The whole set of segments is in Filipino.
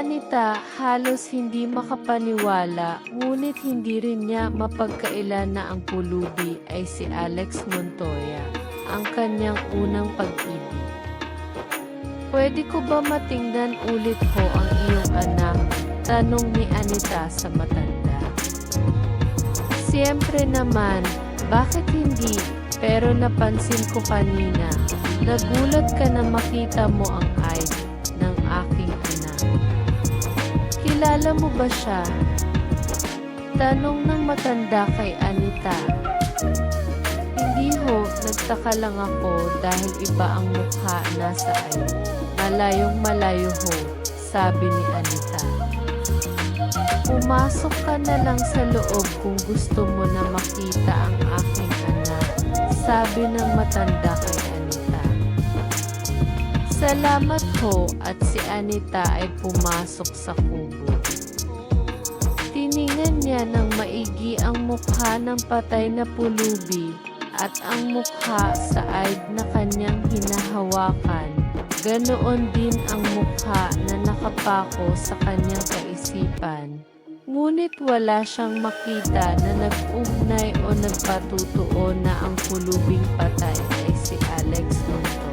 Anita halos hindi makapaniwala, ngunit hindi rin niya mapagkaila na ang pulubi ay si Alex Montoya, ang kanyang unang pag-ibig. "Pwede ko ba matingnan ulit ho ang iyong anak?" tanong ni Anita sa matanda. "Siyempre naman, bakit hindi? Pero napansin ko kanina, nagulat ka na makita mo ang ID ng aking anak. Kilala mo ba siya?" tanong ng matanda kay Anita. "Hindi ho, nagtaka lang ako dahil iba ang mukha nasa ID. Malayong malayo ho," sabi ni Anita. "Pumasok ka na lang sa loob kung gusto mo na makita ang aking anak," sabi ng matanda kay Anita. "Salamat ho," at si Anita ay pumasok sa kubo. Tiningnan niya ng maigi ang mukha ng patay na pulubi at ang mukha sa ID na kanyang hinahawakan. Ganoon din ang mukha na nakapako sa kanyang kaisipan. Ngunit wala siyang makita na nag-ugnay o nagpatutuo na ang pulubing patay ay si Alex Montoya.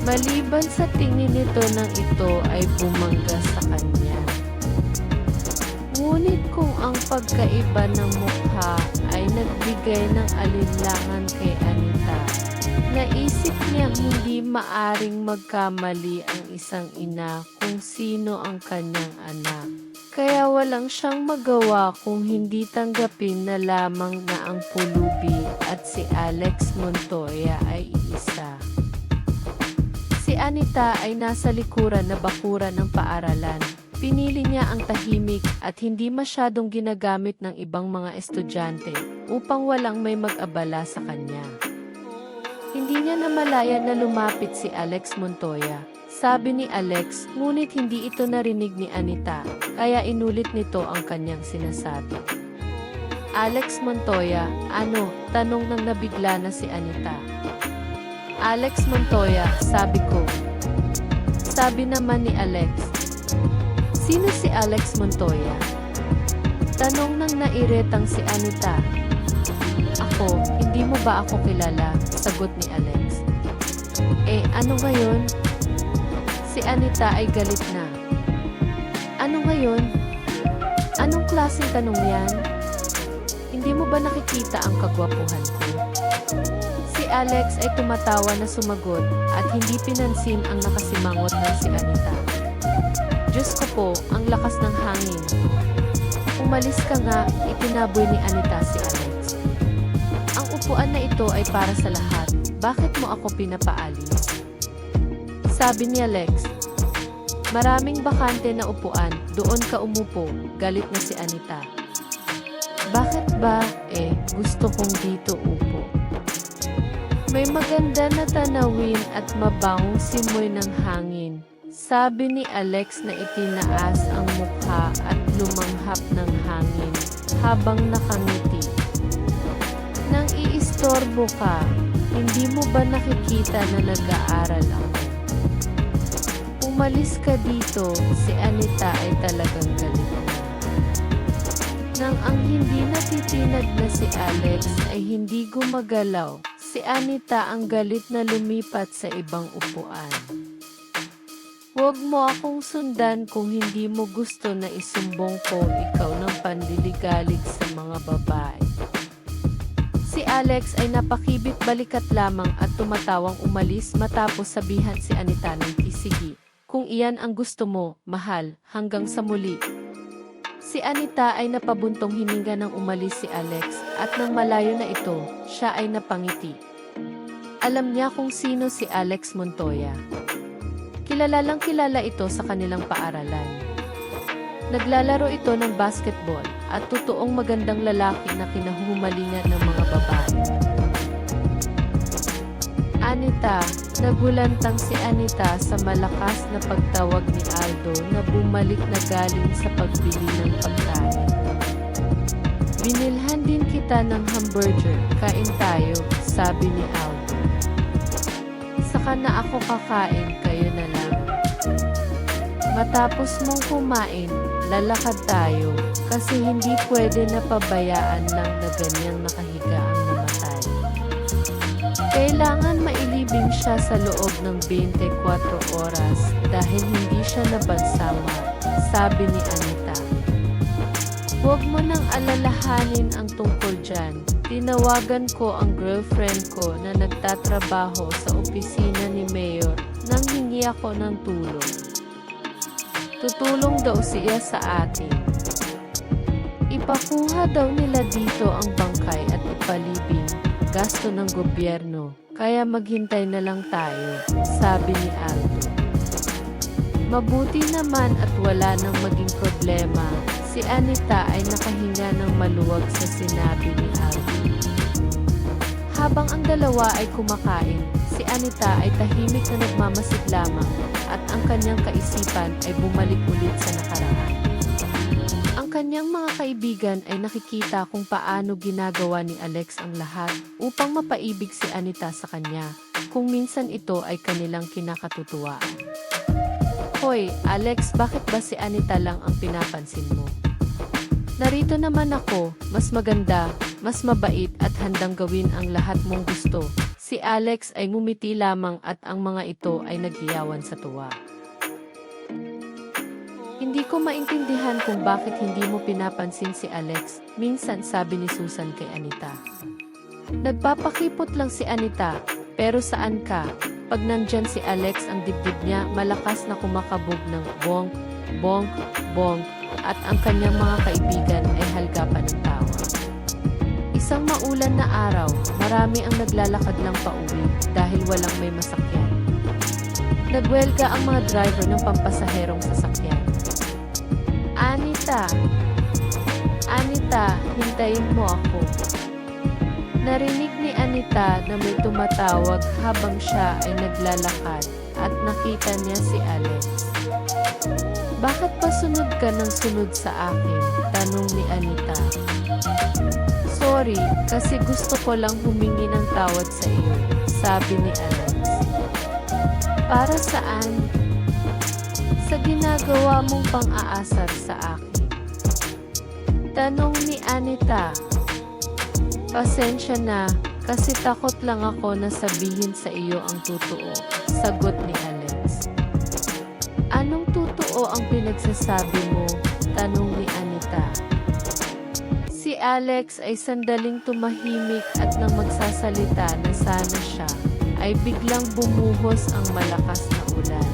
Maliban sa tingin nito ng ito ay bumangga sa kanya. Ngunit kung ang pagkaiba ng mukha ay nagbigay ng alinlangan kay Anita, naisip niyang hindi maaring magkamali ang isang ina kung sino ang kanyang anak. Kaya walang siyang magawa kung hindi tanggapin na lamang na ang pulubi at si Alex Montoya ay iisa. Si Anita ay nasa likuran na bakuran ng paaralan. Pinili niya ang tahimik at hindi masyadong ginagamit ng ibang mga estudyante upang walang may mag-abala sa kanya. Hindi niya namalayan na lumapit si Alex Montoya. Sabi ni Alex, ngunit hindi ito narinig ni Anita, kaya inulit nito ang kanyang sinasabi. "Alex Montoya, ano?" tanong nang nabigla na si Anita. "Alex Montoya, sabi ko." Sabi naman ni Alex. "Sino si Alex Montoya?" tanong nang nairetang si Anita. "Ako, hindi mo ba ako kilala?" sagot ni Alex. Ano ngayon?" Si Anita ay galit na. "Ano ngayon? Anong klaseng tanong yan? Hindi mo ba nakikita ang kagwapuhan ko?" Si Alex ay tumatawa na sumagot at hindi pinansin ang nakasimangot na si Anita. "Diyos ko po, ang lakas ng hangin." "Umalis ka nga," itinaboy ni Anita si Alex. "Ang upuan na ito ay para sa lahat. Bakit mo ako pinapaalis?" Sabi ni Alex. "Maraming bakante na upuan, doon ka umupo," galit na si Anita. "Bakit ba? Gusto kong dito upo. May maganda na tanawin at mabangong simoy ng hangin," sabi ni Alex na itinaas ang mukha at lumanghap ng hangin habang nakangiti. "Nang iistorbo ka, hindi mo ba nakikita na nag-aaral ako? Umalis ka dito." Si Anita ay talagang galit na. Nang ang hindi natitinag na si Alex ay hindi gumagalaw, si Anita ang galit na lumipat sa ibang upuan. "Huwag mo akong sundan kung hindi mo gusto na isumbong ko ikaw ng pandiligalig sa mga babae." Si Alex ay napakibit balikat lamang at tumatawang umalis matapos sabihan si Anita ng "Sige, kung iyan ang gusto mo, mahal, hanggang sa muli." Si Anita ay napabuntong hininga nang umalis si Alex at nang malayo na ito, siya ay napangiti. Alam niya kung sino si Alex Montoya. Kilalang kilala ito sa kanilang paaralan. Naglalaro ito ng basketball at totoong magandang lalaki na kinahuhumalingan ng mga babae. "Anita," nagulantang si Anita sa malakas na pagtawag ni Aldo na bumalik na galing sa pagbili ng pagkain. "Binilhan din kita ng hamburger, kain tayo," sabi ni Aldo. "Saka na ako kakain, kayo na lang." Matapos mong kumain, lalakad tayo kasi hindi pwede na pabayaan lang na ganyang nakahiga ang namatay. Kailangan mailibing siya sa loob ng 24 oras dahil hindi siya nabalsama, sabi ni Anita. Huwag mo nang alalahanin ang tungkol dyan. Tinawagan ko ang girlfriend ko na nagtatrabaho sa opisina ni Mayor nang hingi ako ng tulong. Tutulong daw siya sa atin. Ipakuha daw nila dito ang bangkay at ipalibing, gasto ng gobyerno, kaya maghintay na lang tayo, sabi ni Aldo. Mabuti naman at wala nang maging problema, si Anita ay nakahinga ng maluwag sa sinabi ni Aldo. Habang ang dalawa ay kumakain, si Anita ay tahimik na nagmamasid lamang at ang kanyang kaisipan ay bumalik ulit sa nakaraan. Ang kanyang mga kaibigan ay nakikita kung paano ginagawa ni Alex ang lahat upang mapaibig si Anita sa kanya, kung minsan ito ay kanilang kinakatutuwaan. Hoy, Alex, bakit ba si Anita lang ang pinapansin mo? Narito naman ako, mas maganda, mas mabait at handang gawin ang lahat mong gusto. Si Alex ay ngumiti lamang at ang mga ito ay naghiyawan sa tuwa. Hindi ko maintindihan kung bakit hindi mo pinapansin si Alex, minsan sabi ni Susan kay Anita. Nagpapakipot lang si Anita, pero saan ka? Pag nandyan si Alex ang dibdib niya malakas na kumakabog ng bonk, bonk, bonk, at ang kanyang mga kaibigan ay halgapan ng tawa. Isang maulan na araw, marami ang naglalakad lang pauwi dahil walang may masakyan. Nagwelga ang mga driver ng pampasaherong sasakyan. Anita! Anita, hintayin mo ako. Narinig ni Anita na may tumatawag habang siya ay naglalakad at nakita niya si Alex. Bakit pa sunod ka ng sunod sa akin? Tanong ni Anita. Sorry, kasi gusto ko lang humingi ng tawad sa iyo, sabi ni Alex. Para saan? Sa ginagawa mong pang-aasar sa akin. Tanong ni Anita. Pasensya na, kasi takot lang ako na sabihin sa iyo ang totoo, sagot ni Alex. Anong totoo ang pinagsasabi mo? Tanong ni Anita. Si Alex ay sandaling tumahimik at nang magsasalita na sana siya, ay biglang bumuhos ang malakas na ulan.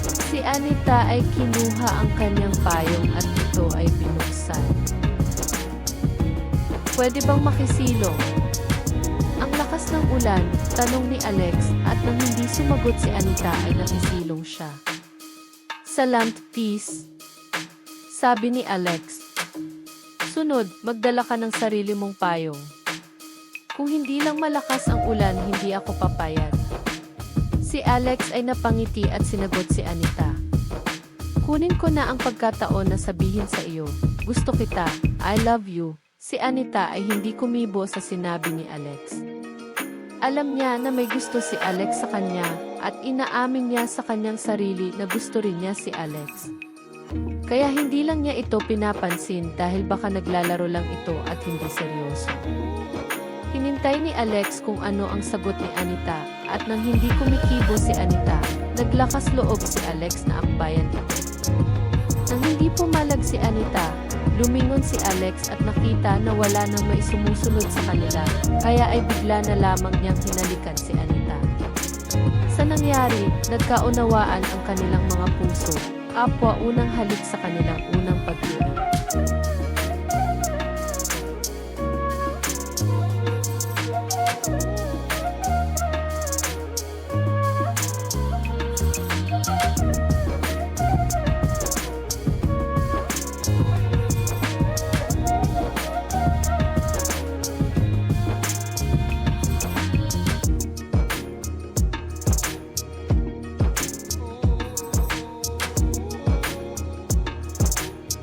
Si Anita ay kinuha ang kanyang payong at ito ay binuksan. Pwede bang makisilong? Ang lakas ng ulan, tanong ni Alex at nang hindi sumagot si Anita ay nakisilong siya. Salamat, peace, sabi ni Alex. Sunod, magdala ka ng sarili mong payong. Kung hindi lang malakas ang ulan, hindi ako papayag. Si Alex ay napangiti at sinagot si Anita. Kunin ko na ang pagkataon na sabihin sa iyo, gusto kita, I love you. Si Anita ay hindi kumibo sa sinabi ni Alex. Alam niya na may gusto si Alex sa kanya at inaamin niya sa kanyang sarili na gusto rin niya si Alex. Kaya hindi lang niya ito pinapansin dahil baka naglalaro lang ito at hindi seryoso. Hinintay ni Alex kung ano ang sagot ni Anita at nang hindi kumikibo si Anita, naglakas loob si Alex na akbayan ito. Nang hindi pumalag si Anita, lumingon si Alex at nakita na wala nang may sumusunod sa kanila, kaya ay bigla na lamang niyang hinalikan si Anita. Sa nangyari, nagkaunawaan ang kanilang mga puso, kapwa unang halik sa kanilang unang pag-ibig.